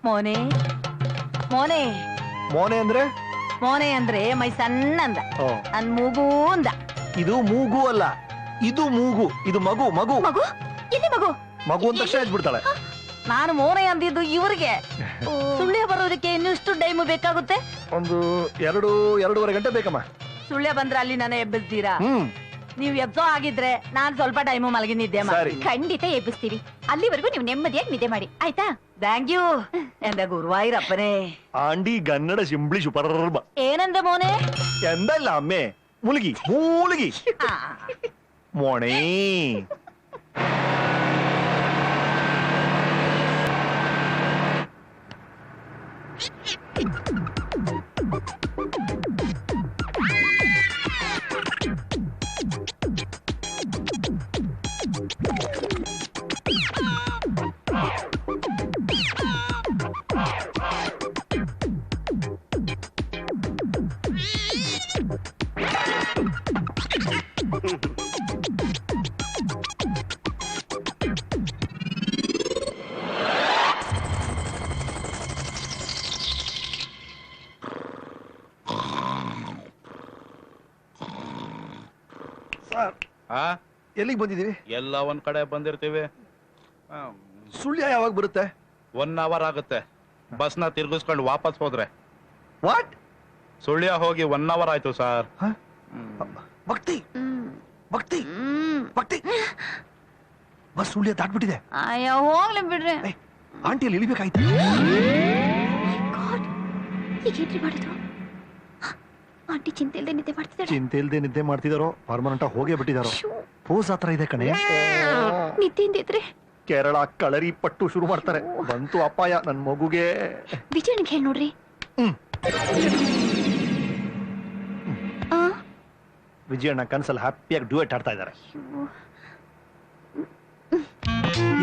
ಮೋನೆ ಮೋನೆ ಮೋನೆ ಅಂದ್ರೆ ಮೋನೆ ಅಂದ್ರೆ ಮೈ ಸಣ್ಣ ಅಂದ ನನ್ ಮೂಗು ಅಂದ. ಇದು ಮೂಗು ಅಲ್ಲ, ಇದು ಮೂಗು. ಇದು ಮಗು ಮಗು ಮಗು ಇಲ್ಲಿ ಮಗು ಮಗು ಅಂತ ತಕ್ಷಣ ಬಿಡ್ತಾಳೆ. ನಾನು ಮೋನೆ ಅಂದಿದ್ದು ಇವ್ರಿಗೆ. ಸುಳ್ಯ ಬರೋದಕ್ಕೆ ಇನ್ನಿಷ್ಟು ಟೈಮ್ ಬೇಕಾಗುತ್ತೆ? ಒಂದು 2-2.5 ಗಂಟೆ ಬೇಕಮ್ಮ. ಸುಳ್ಯ ಬಂದ್ರೆ ಅಲ್ಲಿ ನನ್ನ ಎಬ್ಬಿಸ್ತೀರಾ? ನೀವ್ ಎಬ್ಸೋ ಆಗಿದ್ರೆ ನಾನ್ ಸ್ವಲ್ಪ ಟೈಮು ಮಲಗಿನಿದ್ದೆ. ಖಂಡಿತ ಎಬ್ಬಿಸ್ತೀವಿ. ಅಲ್ಲಿವರೆಗೂ ನೀವು ನೆಮ್ಮದಿಯಾಗಿ ನಿದ್ದೆ ಮಾಡಿ, ಆಯ್ತಾ? ಥ್ಯಾಂಕ್ ಯು ಎಂದ ಗುರುವಾಯೂರಪ್ಪನೇ. ಆಂಡಿ ಗನ್ನಡ ಸಿಂಬ್ಳಿ ಸುಪರ್ಬ. ಏನಂದ ಮೋನೆ? ಎಂದಲ್ಲ ಅಮ್ಮೆ, ಮುಳುಗಿ ಮೂಲಿಗಿ ಮೋಣೆ. ಎಲ್ಲಿಗೆ ಬಂದಿದೀವಿ? ಎಲ್ಲ ಒಂದ್ ಕಡೆ ಬಂದಿರ್ತೀವಿ. ಸುಳ್ಯ ಯಾವಾಗ ಬರುತ್ತೆ? 1 ಅವರ್ ಆಗುತ್ತೆ. ಬಸ್ನ ತಿರ್ಗಿಸ್ಕೊಂಡು ವಾಪಸ್ ಹೋದ್ರೆ. ವಾಟ್? ಸುಳ್ಯ ಹೋಗಿ 1 ಅವರ್ ಆಯ್ತು ಸರ್. ಭಕ್ತಿ ಭಕ್ತಿ ಭಕ್ತಿ ಬಸ್ ಸುಳ್ಯ ದಾಟ್ಬಿಟ್ಟಿದೆ. ಅಯ್ಯೋ ಹೋಗ್ಲಿ ಬಿಡ್ರಿ. ಆಂಟಿಯಲ್ಲಿ ಇಳಿಬೇಕಾಯ್ತು. ಈಗೇನ್ರಿ ಮಾಡೋದು? ಆಂಟಿ ಚಿಂತೆ ಇಲ್ದೆ ನಿದ್ದೆ ಮಾಡ್ತಿದ್ದಾರೆ. ಚಿಂತೆ ಇಲ್ದೆ ನಿದ್ದೆ ಮಾಡ್ತಿದಾರೋ ಪರ್ಮನೆಂಟ್ ಹೋಗೇ ಬಿಟ್ಟಿದಾರೋ? ಪೋಸ್ ಹತ್ರ ಇದೆ ಕಣೆ. ನಿದ್ದೆಯಿಂದ ಇದ್ರೆ ಕೇರಳ ಕಳರಿ ಪಟ್ಟು ಶುರು ಮಾಡ್ತಾರೆ. ಬಂತು ಅಪಾಯ ನನ್ ಮಗುಗೆ. ವಿಜಯನಿಗೆ ಹೇಳಿ ನೋಡ್ರಿ. ವಿಜಯಣ್ಣ ಕನ್ಸಲ್ಲಿ ಹ್ಯಾಪಿಯಾಗಿ ಡ್ಯೂಯೆಟ್ ಆಡ್ತಾ ಇದ್ದಾರೆ.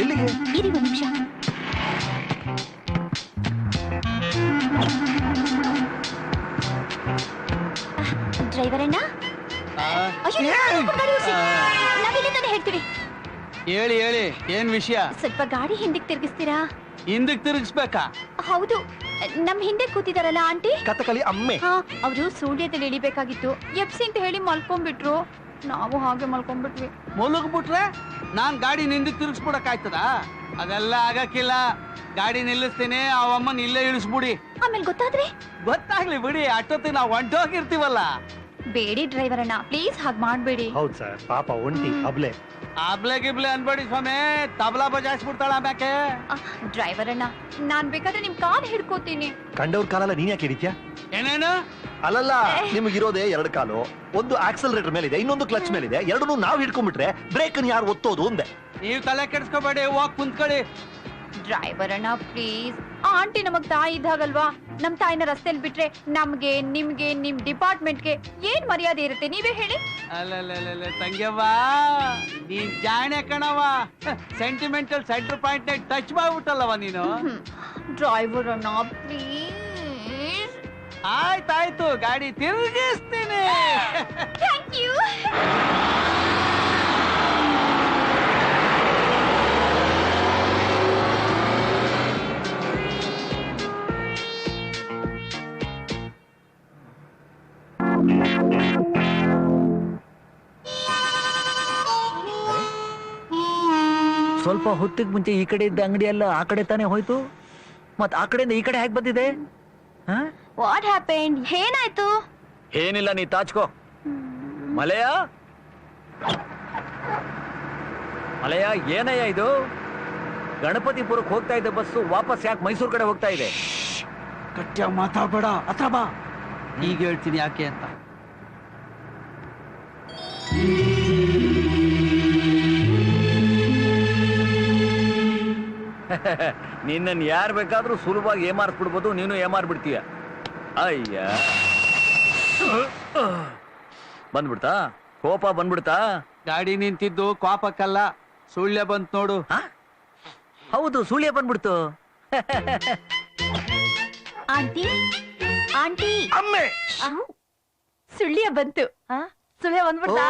ಎಲ್ಲಿಗೆ? ಇರಿ ಒಂದ್ ನಿಮಿಷ. ಡ್ರೈವರ್ ಅಣ್ಣ, ನಾವಿಲ್ಲಿಂದಾನೆ ಹೇಳ್ತೀವಿ. ಹೇಳಿ ಹೇಳಿ, ಏನ್ ವಿಷಯ? ಸ್ವಲ್ಪ ಗಾಡಿ ಹಿಂದಕ್ಕೆ ತಿರ್ಗಿಸ್ತೀರಾ? ಹಿಂದಕ್ಕೆ ತಿರುಗಿಸ್ಬೇಕಾ? ಹೌದು, ನಮ್ ಹಿಂದೆ ಕೂತಿದಾರಲ್ಲ ಆಂಟಿ, ಕಥಕಳಿ ಅಮ್ಮೆ. ಅವರು ಸೂಳ್ಯದಲ್ಲಿ ಇಳಿಬೇಕಾಗಿತ್ತು. ಎಪ್ಸಿ ಅಂತ ಹೇಳಿ ಮಲ್ಕೊಂಡ್ಬಿಟ್ರು. ನಾವು ಹಾಗೆ ಮಲ್ಕೊಂಡ್ಬಿಟ್ವಿ. ಮುಳುಗ್ಬಿಟ್ರೆ ನಾನ್ ಗಾಡಿ ಹಿಂದಕ್ಕೆ ತಿರುಗಿಸ್ಬಿಡಕ್ ಆಯ್ತದ? ಅದೆಲ್ಲ ಆಗಕ್ಕಿಲ್ಲ. ಗಾಡಿ ನಿಲ್ಲಿಸ್ತೀನಿ, ಆ ಅಮ್ಮನ್ ಇಲ್ಲೇ ಇಳಿಸ್ಬಿಡಿ. ಆಮೇಲೆ ಗೊತ್ತಾದ್ರೆ? ಗೊತ್ತಾಗ್ಲಿ ಬಿಡಿ, ಅಷ್ಟೊತ್ತಿಗೆ ನಾವು ಹೊಂಟೋಗಿರ್ತೀವಲ್ಲ. ಬೇಡಿ ಡ್ರೈವರ್ ಅಣ್ಣ, ಪ್ಲೀಸ್ ಹಾಗೆ ಮಾಡ್ಬೇಡಿ. ಹೌದು ಸರ್, ಪಾಪ ಒಂಟಿ ಅಬ್ಲೆ. ಆಬ್ಲೆ ಗಿಬ್ಲೆ ಅನ್ಬೇಡಿ ಸ್ವಾಮಿ, ತಬಲಾ ಬಜಾಯಿಸ್ಬಿಡ್ತಾಳ ಆಮ್ಯಾಕೆ. ಡ್ರೈವರ್ ಅಣ್ಣ, ನಾನ್ ಬೇಕಾದ್ರೆ ನಿಮ್ ಕಾಲ್ ಹಿಡ್ಕೋತೀನಿ. ಕಂಡವ್ರ ಕಾಲಲ್ಲ ನೀನ್ ಯಾಕೆ ಹಿಡಿತ್ಯಾ? ಏನೇನು? ಅಲ್ಲಲ್ಲ, ನಿಮಗಿರೋದೇ 2 ಕಾಲು. ಒಂದು ಆಕ್ಸಲರೇಟರ್ ಮೇಲಿದೆ, ಇನ್ನೊಂದು ಕ್ಲಚ್ ಮೇಲಿದೆ. ಎರಡನ್ನೂ ನಾವ್ ಹಿಡ್ಕೊಂಡ್ಬಿಟ್ರೆ ಬ್ರೇಕ್ ಯಾರು ಒತ್ತೋದು ಒಂದೇ. ನೀವು ತಲೆ ಕೆಡ್ಸ್ಕೋಬೇಡಿ, ಹೋಗ್ ಕುಂತ್ಕೊಳ್ಳಿ. ಡ್ರೈವರ್ ಅಣ್ಣ ಪ್ಲೀಸ್. ಆಂಟಿ ನಮಗ್ ತಾಯಿ ಇದ್ದಾಗಲ್ವಾ? ನಮ್ ತಾಯಿನ ರಸ್ತೆಯಲ್ಲಿ ಬಿಟ್ರೆ ನಮ್ಗೆ, ನಿಮ್ಗೆ, ನಿಮ್ ಡಿಪಾರ್ಟ್ಮೆಂಟ್ಗೆ ಏನ್ ಮರ್ಯಾದೆ ಇರುತ್ತೆ ನೀವೇ ಹೇಳಿ? ಅಲ್ಲ ತಂಗ್ಯವ್ವ, ನೀನ್ ಜಾಣೆ ಕಣವ. ಸೆಂಟಿಮೆಂಟಲ್ ಸೆಂಟರ್ ಪಾಯಿಂಟ್ ಟಚ್ ಮಾಡ್ಬಿಟ್ಟಲ್ಲವ ನೀನು. ಡ್ರೈವರ್ ಅಣ್ಣ ಪ್ಲೀಸ್. ಆಯ್ತಾಯ್ತು, ಗಾಡಿ ತಿರುಗಿಸ್ತೀನಿ. Thank you. ಸ್ವಲ್ಪ ಹೊತ್ತಿಗೆ ಮುಂಚೆ ಈ ಕಡೆ ಇದ್ದ ಅಂಗಡಿ ಎಲ್ಲ ಆ ಕಡೆ ತಾನೇ ಹೋಯ್ತು. ಮತ್ ಆ ಕಡೆಯಿಂದ ಈ ಕಡೆ ಹೇಗೆ ಬಂದಿದೆ? What happened? ಏನಾಯ್ತು? ಏನಿಲ್ಲ, ನೀ ತಾಚ್ಕೋ. ಮಲಯ ಮಲಯ, ಏನಯ್ಯ ಇದು? ಗಣಪತಿಪುರಕ್ಕೆ ಹೋಗ್ತಾ ಇದ್ದ ಬಸ್ಸು ವಾಪಸ್ ಯಾಕೆ ಮೈಸೂರು ಕಡೆ ಹೋಗ್ತಾ ಇದೆ? ಗಟ್ಟಿಯಾಗಿ ಮಾತಾಡ್ಬೇಡ, ಹತ್ರ ಬಾ. ಈಗ ಹೇಳ್ತೀನಿ ಯಾಕೆ ಅಂತ. ನಿನ್ನನ್ನು ಯಾರು ಬೇಕಾದ್ರೂ ಸುಲಭವಾಗಿ ಏಮಾರಿಸ್ಬಿಡ್ಬೋದು, ನೀನು ಏಮಾರ್ಬಿಡ್ತೀಯ. ಅಯ್ಯ, ಬಂದ್ಬಿಡ್ತಾ? ಕೋಪ ಬಂದ್ಬಿಡ್ತಾ? ಗಾಡಿ ನಿಂತಿದ್ದು ಕೋಪಕ್ಕಲ್ಲ, ಸುಳ್ಯ ಬಂತ್ ನೋಡು. ಹೌದು, ಸುಳ್ಯ ಬಂದ್ಬಿಡ್ತು. ಆಂಟಿ ಆಂಟಿ, ಅಮ್ಮೆ ಸುಳ್ಯ ಬಂತು. ಸುಳ್ಯ ಬಂದ್ಬಿಡ್ತಾ?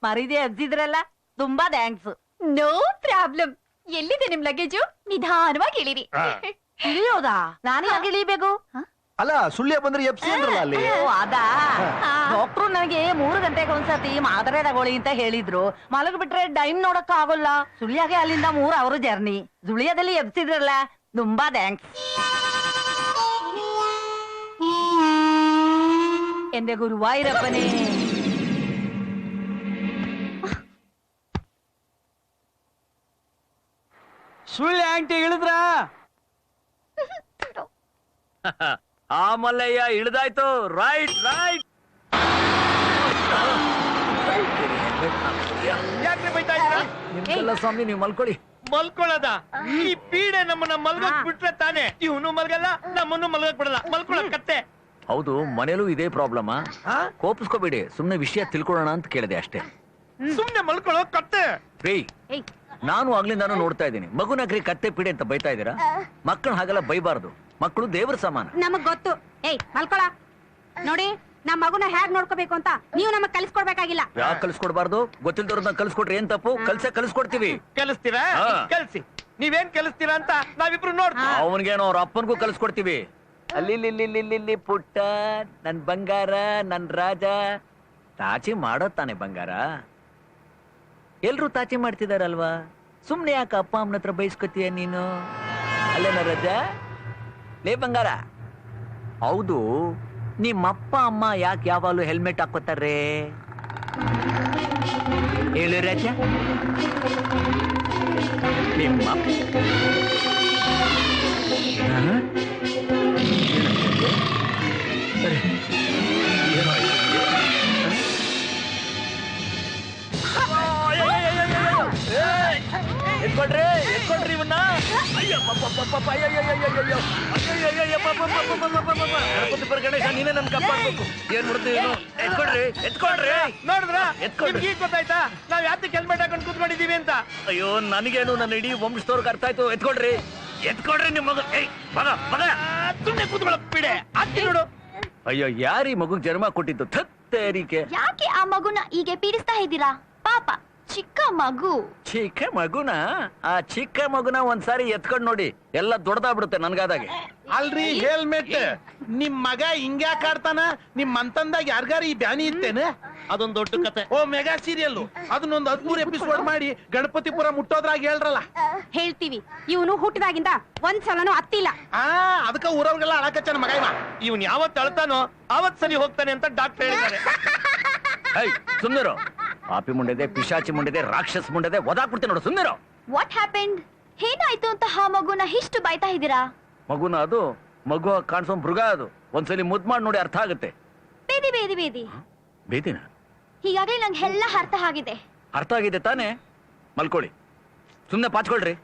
ಮರಿದೆ ಎಬ್ಸಿದ್ರಲ್ಲ, ತುಂಬಾ ಥ್ಯಾಂಕ್ಸ್. No problem. ಎಲ್ಲಿದೆ ನಿಮ್ ಲಗೇಜು? ನಿಧಾನವಾಗಿ ಇಳಿರಿ. ಇಳಿಯೋದಾ? ನಾನು ಯಾಕೆ ಇಳಿಬೇಕು? ಅಲ್ಲ ಸುಳ್ಯ ಬಂದ್ರೆ ಎಪ್ಸಿ ಅಂದ್ರಲ್ಲ ಅಲ್ಲಿ. ಓ, ಅದಾ? ಡಾಕ್ಟ್ರು ನನಗೆ 3 ಗಂಟೆಗೆ ಒಂದ್ಸತಿ ಮಾತ್ರೆ ತಗೊಳ್ಳಿ ಅಂತ ಹೇಳಿದ್ರು. ಮಲಗ್ ಬಿಟ್ರೆ ಟೈಮ್ ನೋಡಕ್ ಆಗೋಲ್ಲ. ಸುಳ್ಯಾಗೆ ಅಲ್ಲಿಂದ 3 ಅವರ್ ಜರ್ನಿ. ಸುಳ್ಯದಲ್ಲಿ ಎಬ್ಸಿದ್ರಲ್ಲ, ತುಂಬಾ ಥ್ಯಾಂಕ್ಸ್. എന്റെ ഗുരുവായൂരപ്പനെ. ಸುಳ್ಳು ಆಂಟಿ ಇಳಿದ್ರ? ಆ ಮಲ್ಲಯ್ಯ ಇಳ್ದಾಯ್ತು. Right right. ಯಾಕೆ ಬೈತಾ ಇದ್ದೀರಾ? ನಿಮ್ಗೆಲ್ಲ ಸ್ವಾಮಿ ನೀವು ಮಲ್ಕೊಳ್ಳಿ. ಮಲ್ಕೊಳ್ಳೋದ? ಈ ಪೀಡೆ ನಮ್ಮನ್ನ ಮಲ್ಗಕ್ ಬಿಟ್ರೆ ತಾನೆ ಇವನು ಮಲ್ಗಲ್ಲ, ನಮ್ಮನ್ನು ಮಲ್ಗಕ್ ಬಿಡಲ್ಲ. ಮಲ್ಕೊಳ್ಳೋದ್ ಕತ್ತೆ. ಹೌದು, ಮನೇಲೂ ಇದೇ ಪ್ರಾಬ್ಲಮ್. ಕೋಪಿಸ್ಕೋಬೇಡಿ, ಸುಮ್ನೆ ವಿಷಯ ತಿಳ್ಕೊಳ್ಳೋಣ ಅಂತ ಕೇಳಿದೆ ಅಷ್ಟೇ. ಸುಮ್ನೆ ಮಲ್ಕೊಳ್ಳೋ ಕತ್ತೆ. ರೀ, ನಾನು ಆಗ್ಲಿಂದಾನು ನೋಡ್ತಾ ಇದ್ದೀನಿ, ಮಗುನಾಗ್ರಿ ಕತ್ತೆ ಪಿಡೆ ಅಂತ ಬೈತಾ ಇದ್ದೀರಾ. ಮಕ್ಕಳು ಹಾಗೆಲ್ಲ ಬೈಬಾರ್ದು. ಮಕ್ಕಳು ದೇವ್ರ ಸಮಾನ. ನಮಗ್ ಗೊತ್ತು. ಏಯ್ ಮಲ್ಕೊಳ. ನೋಡಿ, ನಮ್ ಮಗುನ ಹೇಗ್ ನೋಡ್ಕೋಬೇಕು ಅಂತ ನೀವು ನಮಗ್ ಕಲಿಸ್ಕೊಡ್ಬೇಕಾಗಿಲ್ಲ. ಯಾಕೆ ಕಲ್ಸ್ಕೊಡ್ಬಾರ್ದು? ಗೊತ್ತಿಲ್ದವ್ರನ್ನ ಕಲ್ಸ್ಕೊಟ್ರೆ ಏನ್ ತಪ್ಪು? ಕಲ್ಸ್ಕೊಡ್ತೀವಿ. ಕಲಿಸ್ತೀರಾ? ಕಲ್ಸಿ. ನೀವೇನ್ ಕಲಿಸ್ತೀರಾ ಅಂತ ನಾವಿಬ್ರು ನೋಡ್ತೀವಿ. ಅವನ್ಗೇನೋ ಅವ್ರ ಅಪ್ಪನ್ಗೂ ಕಲ್ಸ್ಕೊಡ್ತೀವಿ. ಅಲ್ಲಿ ಪುಟ್ಟ, ನನ್ ಬಂಗಾರ, ನನ್ ರಾಜ. ತಾಚಿ ಮಾಡೋ ತಾನೆ ಬಂಗಾರ. ಎಲ್ರು ತಾಚಿ ಮಾಡ್ತಿದಾರಲ್ವಾ? ಸುಮ್ನೆ ಯಾಕೆ ಅಪ್ಪ ಅಮ್ಮನ ಹತ್ರ ಬೈಸ್ಕೊತೀಯ ನೀನು? ಅಲ್ಲೇನ ರಾಜ? ಲೇ ಬಂಗಾರ, ಹೌದು, ನಿಮ್ಮಪ್ಪ ಅಮ್ಮ ಯಾಕೆ ಯಾವಾಗಲೂ ಹೆಲ್ಮೆಟ್ ಹಾಕೋತಾರೆ ಹೇಳು ರಾಜ? ನಿಮ್ಮ ಎತ್ಕೊಳ್ರಿ ಇವನ್ನ. ಗಣೇಶ, ನೀನೇ ನನ್ ಕಾಪಾಡ್ಬೇಕು. ಏನ್ ಮಾಡ್ತೀವಿ? ಎತ್ಕೊಳ್ರಿ. ನೋಡಿದ್ರ? ಎತ್ಕೊಳ್ರಿ. ನಿಮ್ಗೆ ಈಗ ಗೊತ್ತಾಯ್ತಾ ನಾವ್ ಯಾತಕ್ಕೆ ಹೆಲ್ಮೆಟ್ ಹಾಕೊಂಡು ಕೂತ್ಕೊಂಡಿದೀವಿ ಅಂತ? ಅಯ್ಯೋ, ನನಗೇನು ನನ್ನ ಇಡೀ ವಂಶದವ್ರಿಗೆ ಅರ್ಥ ಆಯ್ತು. ಎತ್ಕೊಳ್ರಿ ನಿಮ್ ಮಗ. ಸುಮ್ನೆ ಕೂತ್ಕೊಳ್ಳೋ ಪೀಡೆ. ಅತ್ತಿ ನೋಡು. ಅಯ್ಯೋ, ಯಾರೀ ಮಗುಗ್ ಜನ್ಮ ಕೊಟ್ಟಿದ್ದು? ಥತ್ತೇರಿಕೆ. ಯಾಕೆ ಆ ಮಗುನ ಹೀಗೆ ಪೀಡಿಸ್ತಾ ಇದ್ದೀರಾ? ಪಾಪ ಚಿಕ್ಕ ಮಗು. ಚಿಕ್ಕ ಮಗುನ? ಆ ಚಿಕ್ಕ ಮಗುನ ಒಂದ್ಸಾರಿ ಎತ್ಕೊಂಡ್ ನೋಡಿ, ಎಲ್ಲ ದೊಡ್ಡದಾಗ್ಬಿಡುತ್ತೆ ನನ್ಗಾದಾಗೆ. ಅಲ್ರಿ ಹೆಲ್ಮೆಟ್, ನಿಮ್ ಮಗ ಹಿಂಗ್ಯಾಕ್ ಆಡ್ತಾನ? ನಿಮ್ ಮಂತಂದಾಗ ಯಾರ್ಗಾರ ಈ ಬ್ಯಾನಿ ಇತ್ತೇನೆ? ಅದೊಂದ್ ದೊಡ್ಡ ಕತೆ. ಓ ಮೆಗಾ ಸೀರಿಯಲ್, ಅದನ್ನೊಂದ್ 13 ಎಪಿಸೋಡ್ ಮಾಡಿ ಗಣಪತಿಪುರ ಮುಟ್ಟೋದ್ರಾಗ ಹೇಳ್ರಲ್ಲ. ಹೇಳ್ತೀವಿ, ಇವನು ಹುಟ್ಟಿದಾಗಿಂದ ಒಂದ್ಸಲನು ಅತ್ತಿಲ್ಲ. ಅದಕ್ಕ ಊರವ್ರಿಗೆಲ್ಲ ಅಳಕಚ್ಚನ ಮಗ ಇವ. ಇವನ್ ಯಾವತ್ ಅಳ್ತಾನೋ ಅವತ್ ಸರಿ ಹೋಗ್ತಾನೆ ಅಂತ ಡಾಕ್ಟರ್ ಹೇಳಿದ್ದಾರೆ. ಸುಮ್ನಿರೋ. ಪಾಪಿ ಮುಂಡಿದೆ, ಪಿಶಾಚಿ ಮುಂಡಿದೆ, ರಾಕ್ಷಸ್ ಮುಂಡಿದೆ, ಒದಾಕ್ಬಿಡ್ತೀನಿ ನೋಡು. ಸುಮ್ನಿರೋ. What happened? ಏನಾಯ್ತು ಅಂತ ಆ ಮಗುನ ಇಷ್ಟು ಬೈತಾ ಇದ್ದೀರಾ? ಮಗುನ? ಅದು ಮಗು ಕಾಣಿಸೋ ಮೃಗ. ಅದು ಒಂದ್ಸಲಿ ಮುದ್ ಮಾಡಿ ನೋಡಿ, ಅರ್ಥ ಆಗುತ್ತೆ. ಬೇದಿ ಬೇದಿ ಬೇದಿ. ಬೇದಿನ? ಹೀಗಾಗ್ಲೇ ನಂಗೆ ಎಲ್ಲ ಅರ್ಥ ಆಗಿದೆ. ಅರ್ಥ ಆಗಿದೆ ತಾನೇ? ಮಲ್ಕೊಳ್ಳಿ. ಸುಮ್ನೆ ಪಾಚ್ಕೊಳ್ರಿ.